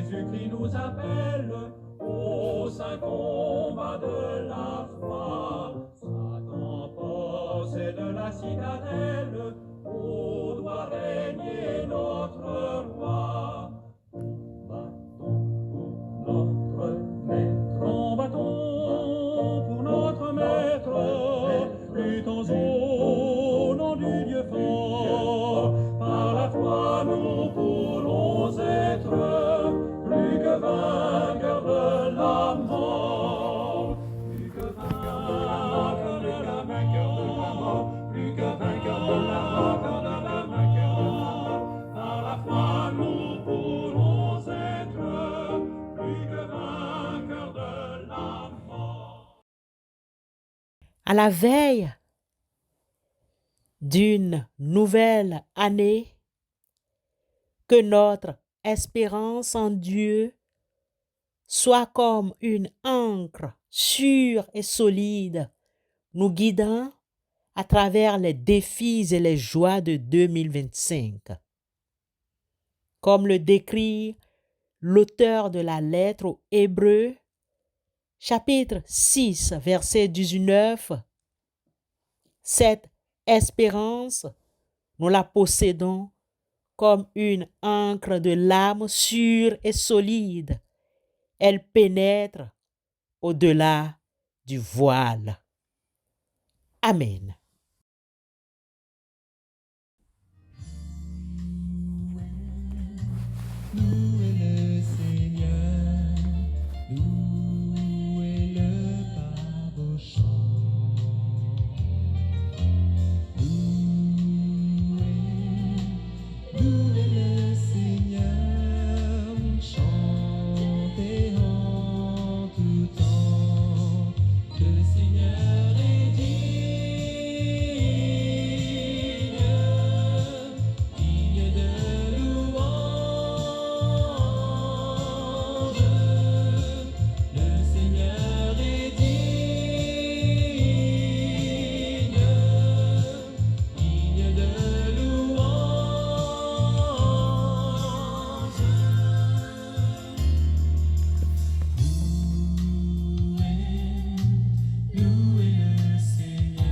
Jésus-Christ nous appelle au saint combat de la foi. Satan possède la citadelle où doit régner notre roi. Combattons pour notre maître, luttons au nom du Dieu fort. Par la foi nous pourrons être plus que vainqueurs de la mort. Plus que vainqueurs de la mort, plus que vainqueurs de la mort, vainqueurs de la mort. Par la foi nous pourrons être plus que vainqueurs de la mort. À la veille d'une nouvelle année, que notre espérance en Dieu soit comme une ancre sûre et solide, nous guidant à travers les défis et les joies de 2025. Comme le décrit l'auteur de la lettre aux Hébreux, chapitre 6, verset 19, cette espérance, nous la possédons comme une ancre de l'âme sûre et solide. Elle pénètre au-delà du voile. Amen. Louez le Seigneur, louez-le par vos chants. Louez le Seigneur, chantez en tout temps. Le Seigneur est digne de louange. Le Seigneur est digne de louange. Louez le Seigneur,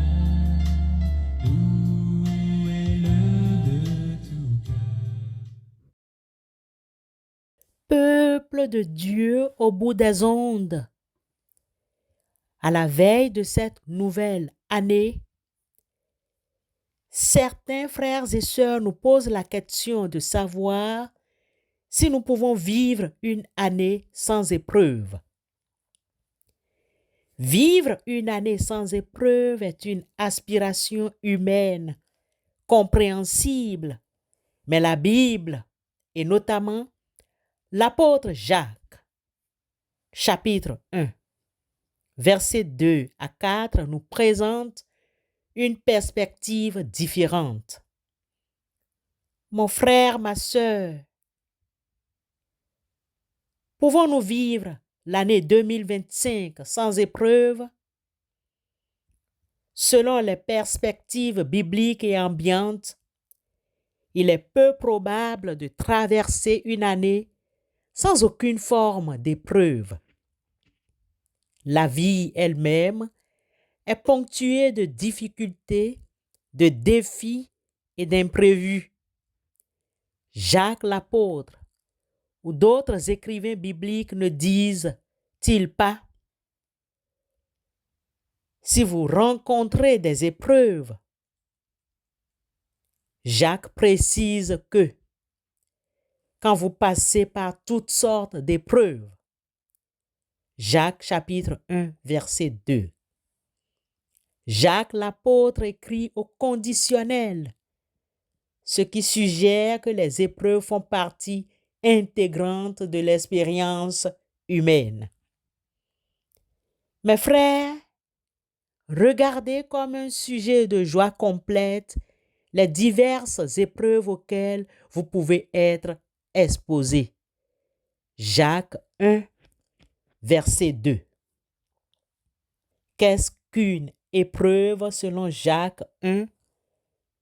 louez-le de tout cœur. Peuple de Dieu au bout des ondes, à la veille de cette nouvelle année, certains frères et sœurs nous posent la question de savoir si nous pouvons vivre une année sans épreuve. Vivre une année sans épreuve est une aspiration humaine, compréhensible, mais la Bible, et notamment l'apôtre Jacques, chapitre 1, versets 2 à 4, nous présente une perspective différente. Mon frère, ma sœur, pouvons-nous vivre l'année 2025 sans épreuve? Selon les perspectives bibliques et ambiantes, il est peu probable de traverser une année sans aucune forme d'épreuve. La vie elle-même est ponctuée de difficultés, de défis et d'imprévus. Jacques l'apôtre ou d'autres écrivains bibliques ne disent-ils pas: si vous rencontrez des épreuves, Jacques précise que quand vous passez par toutes sortes d'épreuves, Jacques chapitre 1 verset 2. Jacques l'apôtre écrit au conditionnel, ce qui suggère que les épreuves font partie intégrante de l'expérience humaine. Mes frères, regardez comme un sujet de joie complète les diverses épreuves auxquelles vous pouvez être exposés. Jacques 1, verset 2. Qu'est-ce qu'une épreuve selon Jacques 1,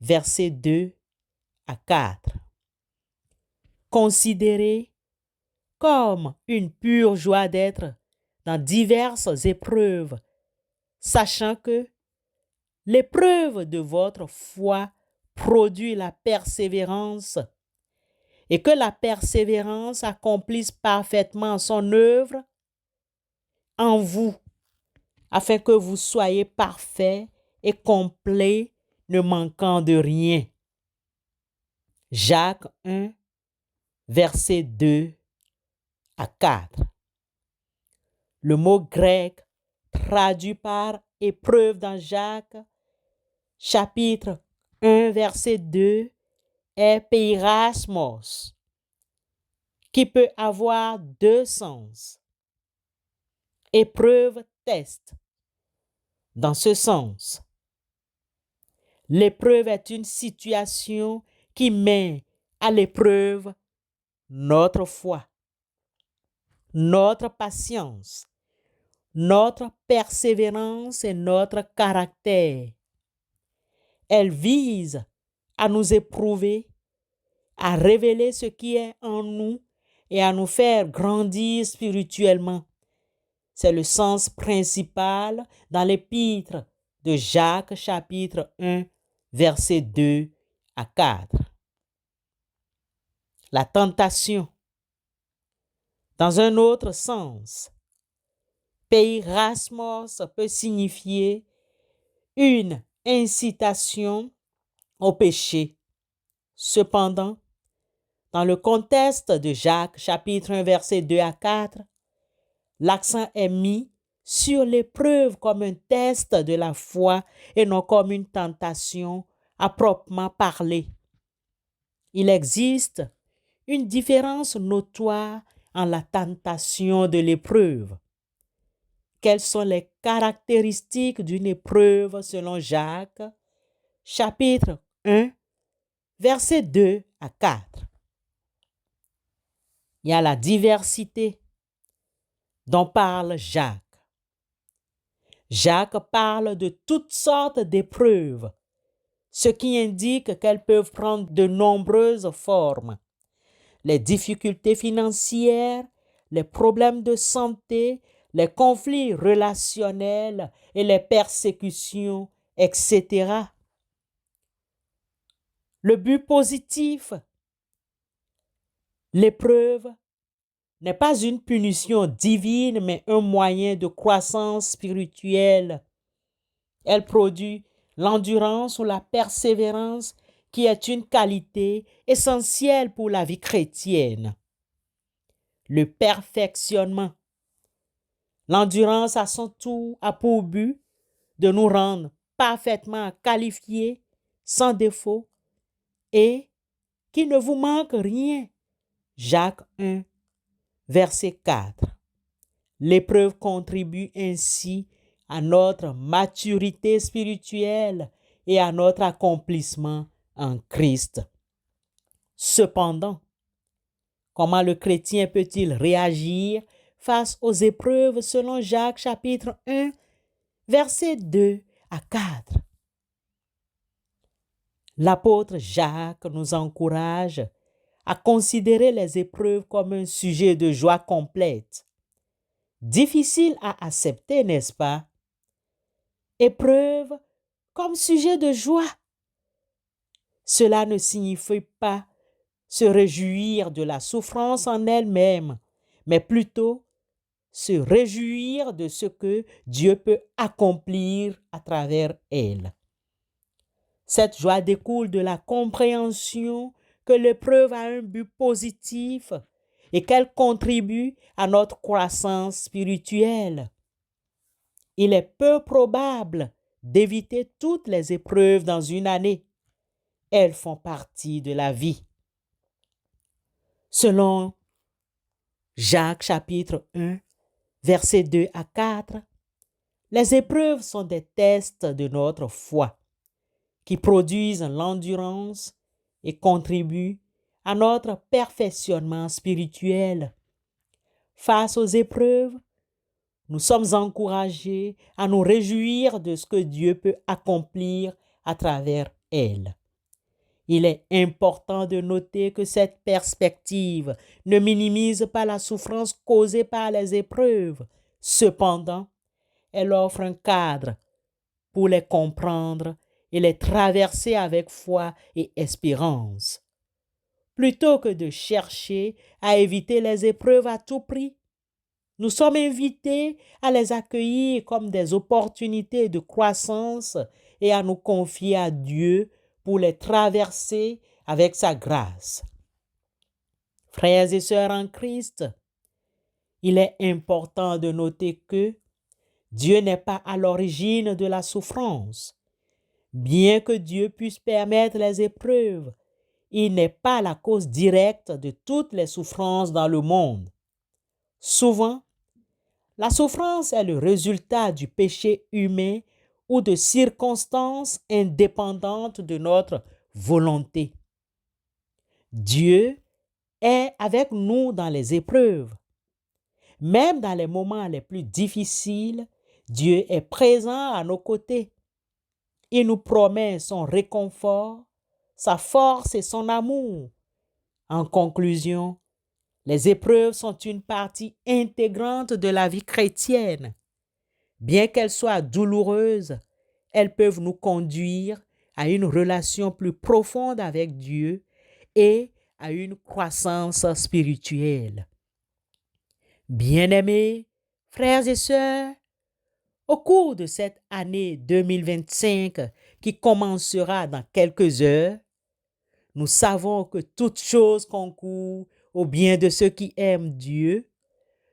verset 2 à 4? Considérez comme une pure joie d'être dans diverses épreuves, sachant que l'épreuve de votre foi produit la persévérance et que la persévérance accomplisse parfaitement son œuvre en vous, afin que vous soyez parfaits et complets, ne manquant de rien. Jacques 1, versets 2 à 4. Le mot grec traduit par épreuve dans Jacques, chapitre 1, verset 2, est peirasmos, qui peut avoir deux sens. Épreuve, test. Dans ce sens, l'épreuve est une situation qui met à l'épreuve notre foi, notre patience, notre persévérance et notre caractère. Elle vise à nous éprouver, à révéler ce qui est en nous et à nous faire grandir spirituellement. C'est le sens principal dans l'épître de Jacques, chapitre 1, versets 2 à 4. La tentation. Dans un autre sens, peirasmos peut signifier une incitation au péché. Cependant, dans le contexte de Jacques, chapitre 1, versets 2 à 4, l'accent est mis sur l'épreuve comme un test de la foi et non comme une tentation à proprement parler. Il existe une différence notoire en la tentation de l'épreuve. Quelles sont les caractéristiques d'une épreuve selon Jacques, chapitre 1, versets 2 à 4. Il y a la diversité dont parle Jacques. Jacques parle de toutes sortes d'épreuves, ce qui indique qu'elles peuvent prendre de nombreuses formes. Les difficultés financières, les problèmes de santé, les conflits relationnels et les persécutions, etc. Le but positif, l'épreuve n'est pas une punition divine, mais un moyen de croissance spirituelle. Elle produit l'endurance ou la persévérance qui est une qualité essentielle pour la vie chrétienne. Le perfectionnement. L'endurance à son tour a pour but de nous rendre parfaitement qualifiés, sans défaut, et qu'il ne vous manque rien. Jacques 1, verset 4. L'épreuve contribue ainsi à notre maturité spirituelle et à notre accomplissement en Christ. Cependant, comment le chrétien peut-il réagir face aux épreuves selon Jacques chapitre 1, versets 2 à 4? L'apôtre Jacques nous encourage à considérer les épreuves comme un sujet de joie complète. Difficile à accepter, n'est-ce pas? Épreuve comme sujet de joie. Cela ne signifie pas se réjouir de la souffrance en elle-même, mais plutôt se réjouir de ce que Dieu peut accomplir à travers elle. Cette joie découle de la compréhension que l'épreuve a un but positif et qu'elle contribue à notre croissance spirituelle. Il est peu probable d'éviter toutes les épreuves dans une année. Elles font partie de la vie. Selon Jacques chapitre 1, versets 2 à 4, les épreuves sont des tests de notre foi qui produisent l'endurance et contribuent à notre perfectionnement spirituel. Face aux épreuves, nous sommes encouragés à nous réjouir de ce que Dieu peut accomplir à travers elles. Il est important de noter que cette perspective ne minimise pas la souffrance causée par les épreuves. Cependant, elle offre un cadre pour les comprendre et les traverser avec foi et espérance. Plutôt que de chercher à éviter les épreuves à tout prix, nous sommes invités à les accueillir comme des opportunités de croissance et à nous confier à Dieu pour les traverser avec sa grâce. Frères et sœurs en Christ, il est important de noter que Dieu n'est pas à l'origine de la souffrance. Bien que Dieu puisse permettre les épreuves, il n'est pas la cause directe de toutes les souffrances dans le monde. Souvent, la souffrance est le résultat du péché humain ou de circonstances indépendantes de notre volonté. Dieu est avec nous dans les épreuves. Même dans les moments les plus difficiles, Dieu est présent à nos côtés. Il nous promet son réconfort, sa force et son amour. En conclusion, les épreuves sont une partie intégrante de la vie chrétienne. Bien qu'elles soient douloureuses, elles peuvent nous conduire à une relation plus profonde avec Dieu et à une croissance spirituelle. Bien-aimés, frères et sœurs, au cours de cette année 2025 qui commencera dans quelques heures, nous savons que toute chose concourt au bien de ceux qui aiment Dieu,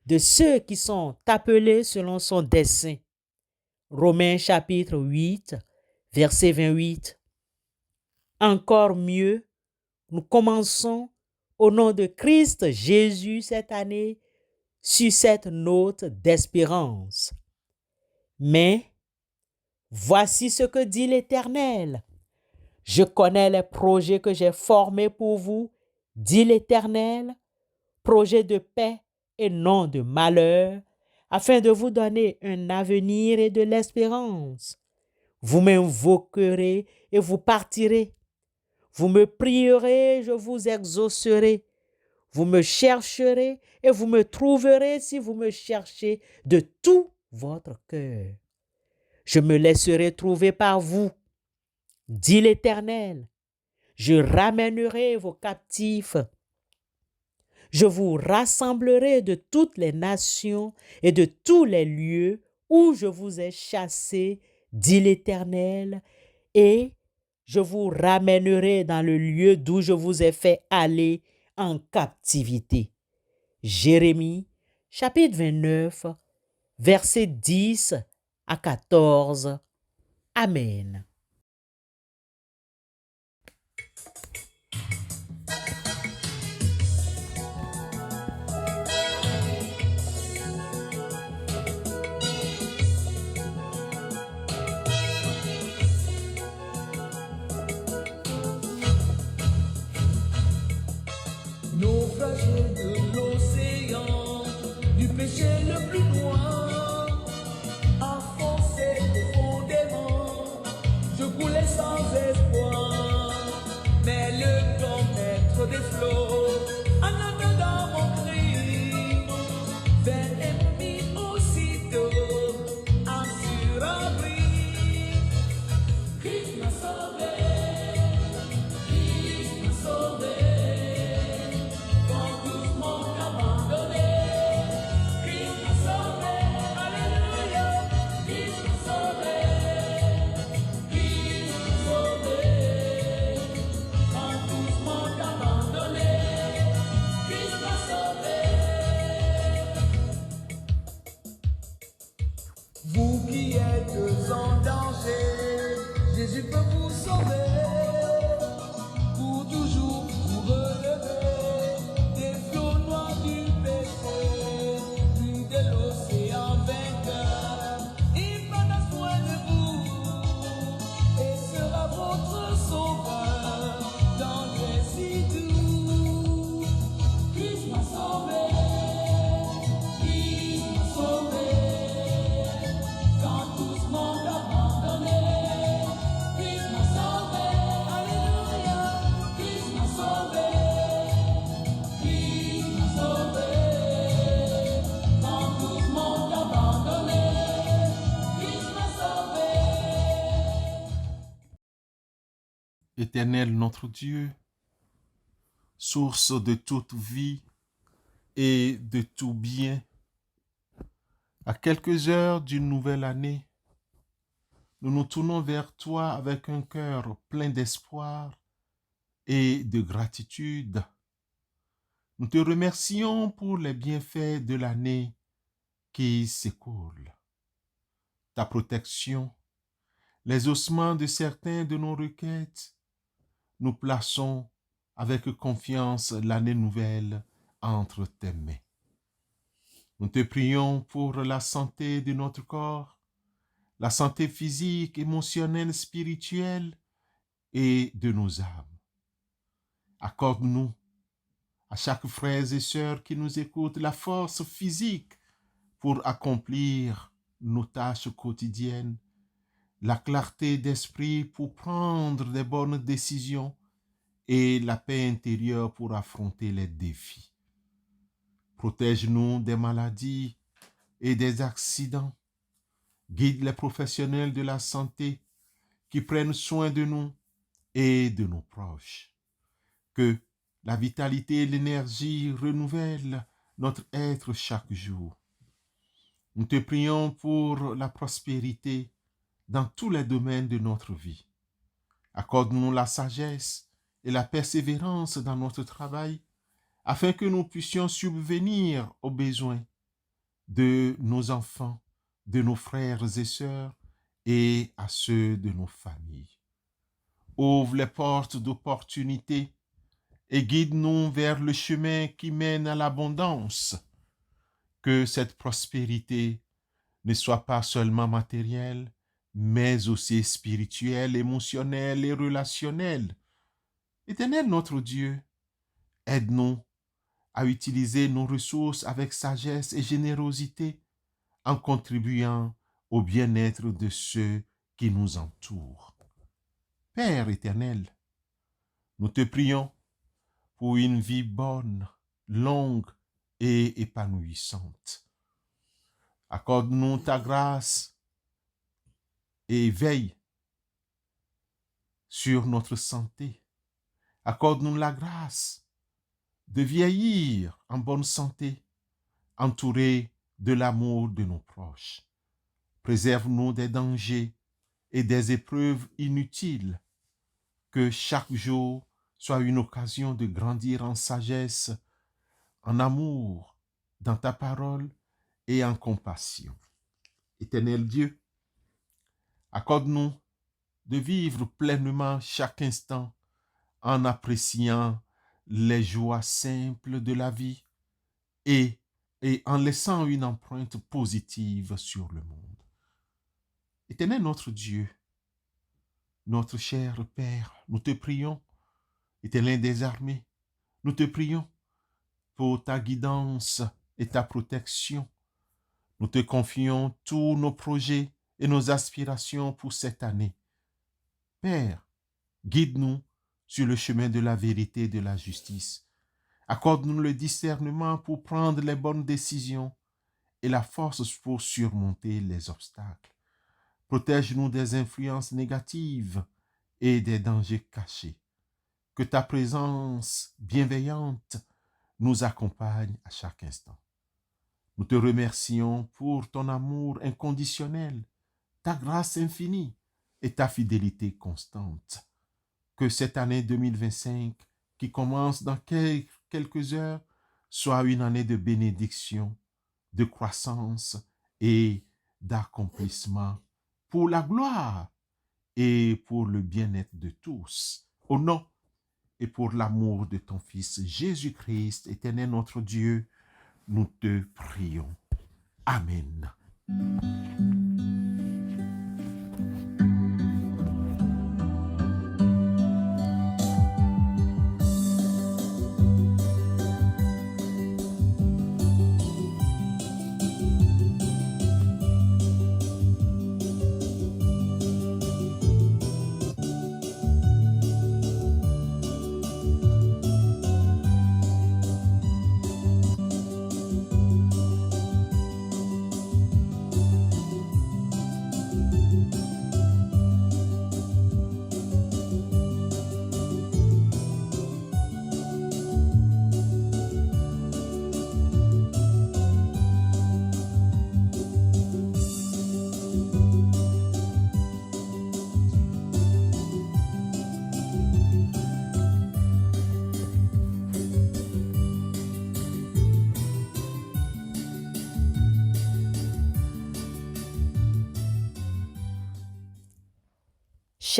de ceux qui sont appelés selon son dessein. Romains chapitre 8, verset 28. Encore mieux, nous commençons au nom de Christ Jésus cette année sur cette note d'espérance. Mais voici ce que dit l'Éternel. Je connais les projets que j'ai formés pour vous, dit l'Éternel, projets de paix et non de malheur, afin de vous donner un avenir et de l'espérance. Vous m'invoquerez et vous partirez. Vous me prierez, je vous exaucerai. Vous me chercherez et vous me trouverez si vous me cherchez de tout votre cœur. Je me laisserai trouver par vous, dit l'Éternel. Je ramènerai vos captifs. Je vous rassemblerai de toutes les nations et de tous les lieux où je vous ai chassés, dit l'Éternel, et je vous ramènerai dans le lieu d'où je vous ai fait aller en captivité. Jérémie, chapitre 29, versets 10 à 14. Amen. Naufragé de l'océan, du péché le plus noir, enfoncé profondément, je coulais sans espoir. Mais le grand maître des flots, en entendant mon cri, vers ennemi aussitôt, en surabri. Christ m'a sauvé, Christ m'a sauvé. Quand tous m'ont abandonné, Christ m'a sauvé. Éternel notre Dieu, source de toute vie et de tout bien, à quelques heures d'une nouvelle année, nous nous tournons vers toi avec un cœur plein d'espoir et de gratitude. Nous te remercions pour les bienfaits de l'année qui s'écoule. Ta protection, les ossements de certains de nos requêtes, nous plaçons avec confiance l'année nouvelle entre tes mains. Nous te prions pour la santé de notre corps, la santé physique, émotionnelle, spirituelle et de nos âmes. Accorde-nous, à chaque frère et sœur qui nous écoute, la force physique pour accomplir nos tâches quotidiennes, la clarté d'esprit pour prendre des bonnes décisions et la paix intérieure pour affronter les défis. Protège-nous des maladies et des accidents. Guide les professionnels de la santé qui prennent soin de nous et de nos proches. Que la vitalité et l'énergie renouvellent notre être chaque jour. Nous te prions pour la prospérité dans tous les domaines de notre vie. Accorde-nous la sagesse et la persévérance dans notre travail, afin que nous puissions subvenir aux besoins de nos enfants, de nos frères et sœurs et à ceux de nos familles. Ouvre les portes d'opportunité et guide-nous vers le chemin qui mène à l'abondance. Que cette prospérité ne soit pas seulement matérielle, mais aussi spirituelle, émotionnelle et relationnelle. Éternel notre Dieu, aide-nous à utiliser nos ressources avec sagesse et générosité en contribuant au bien-être de ceux qui nous entourent. Père éternel, nous te prions pour une vie bonne, longue et épanouissante. Accorde-nous ta grâce et veille sur notre santé. Accorde-nous la grâce de vieillir en bonne santé, entourés de l'amour de nos proches. Préserve-nous des dangers et des épreuves inutiles. Que chaque jour soit une occasion de grandir en sagesse, en amour, dans ta parole et en compassion. Éternel Dieu, accorde-nous de vivre pleinement chaque instant en appréciant les joies simples de la vie et en laissant une empreinte positive sur le monde. Éternel notre Dieu, notre cher Père, nous te prions, Éternel des armées, nous te prions pour ta guidance et ta protection. Nous te confions tous nos projets et nos aspirations pour cette année. Père, guide-nous sur le chemin de la vérité et de la justice. Accorde-nous le discernement pour prendre les bonnes décisions et la force pour surmonter les obstacles. Protège-nous des influences négatives et des dangers cachés. Que ta présence bienveillante nous accompagne à chaque instant. Nous te remercions pour ton amour inconditionnel, ta grâce infinie et ta fidélité constante. Que cette année 2025, qui commence dans quelques heures, soit une année de bénédiction, de croissance et d'accomplissement pour la gloire et pour le bien-être de tous. Au nom et pour l'amour de ton Fils Jésus-Christ, éternel notre Dieu, nous te prions. Amen.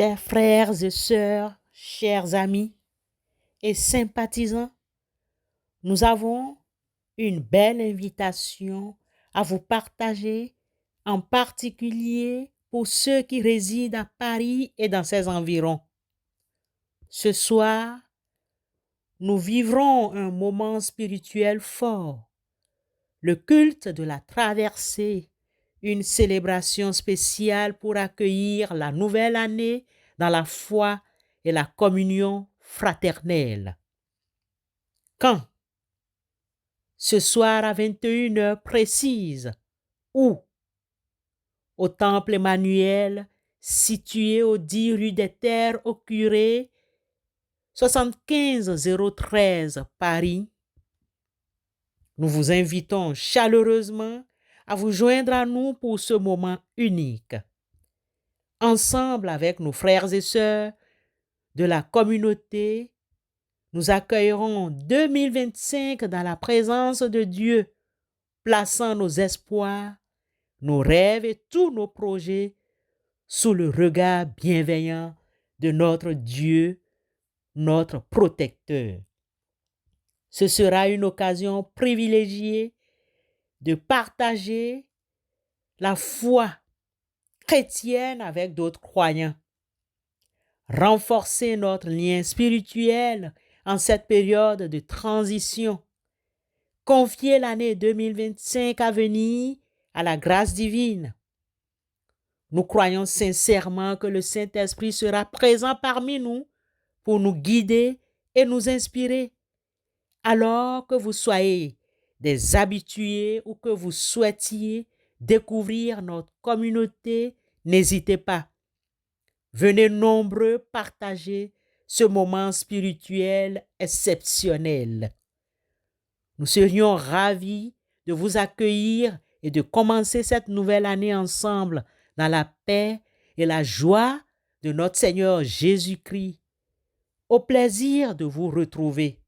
Chers frères et sœurs, chers amis et sympathisants, nous avons une belle invitation à vous partager, en particulier pour ceux qui résident à Paris et dans ses environs. Ce soir, nous vivrons un moment spirituel fort, le culte de la traversée, une célébration spéciale pour accueillir la nouvelle année dans la foi et la communion fraternelle. Quand? Ce soir à 21 heures précises. Où? Au Temple Emmanuel, situé au 10 rue des Terres au Curé, 75 013 Paris. Nous vous invitons chaleureusement à vous joindre à nous pour ce moment unique. Ensemble avec nos frères et sœurs de la communauté, nous accueillerons 2025 dans la présence de Dieu, plaçant nos espoirs, nos rêves et tous nos projets sous le regard bienveillant de notre Dieu, notre protecteur. Ce sera une occasion privilégiée de partager la foi chrétienne avec d'autres croyants, renforcer notre lien spirituel en cette période de transition, confier l'année 2025 à venir à la grâce divine. Nous croyons sincèrement que le Saint-Esprit sera présent parmi nous pour nous guider et nous inspirer. Alors que vous soyez des habitués ou que vous souhaitiez découvrir notre communauté, n'hésitez pas. Venez nombreux partager ce moment spirituel exceptionnel. Nous serions ravis de vous accueillir et de commencer cette nouvelle année ensemble dans la paix et la joie de notre Seigneur Jésus-Christ. Au plaisir de vous retrouver.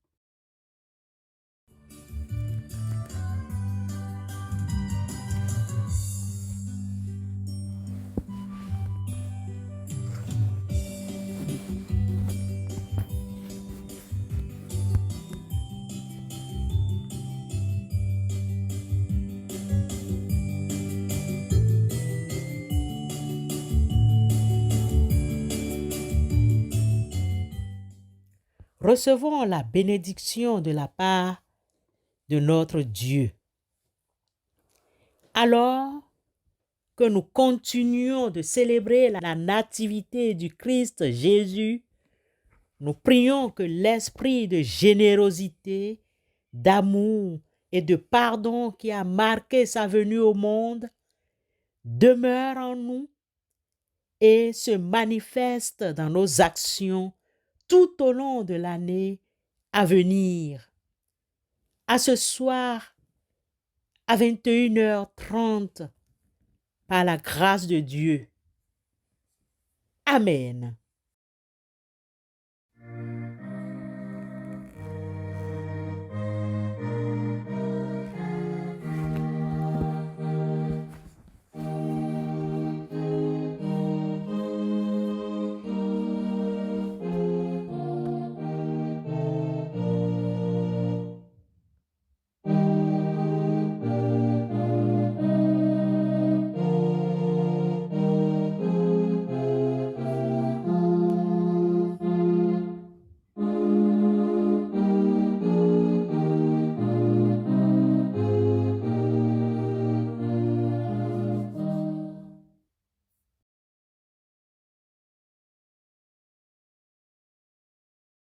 Recevons la bénédiction de la part de notre Dieu. Alors que nous continuons de célébrer la nativité du Christ Jésus, nous prions que l'esprit de générosité, d'amour et de pardon qui a marqué sa venue au monde demeure en nous et se manifeste dans nos actions tout au long de l'année à venir. À ce soir, à 21h30, par la grâce de Dieu. Amen.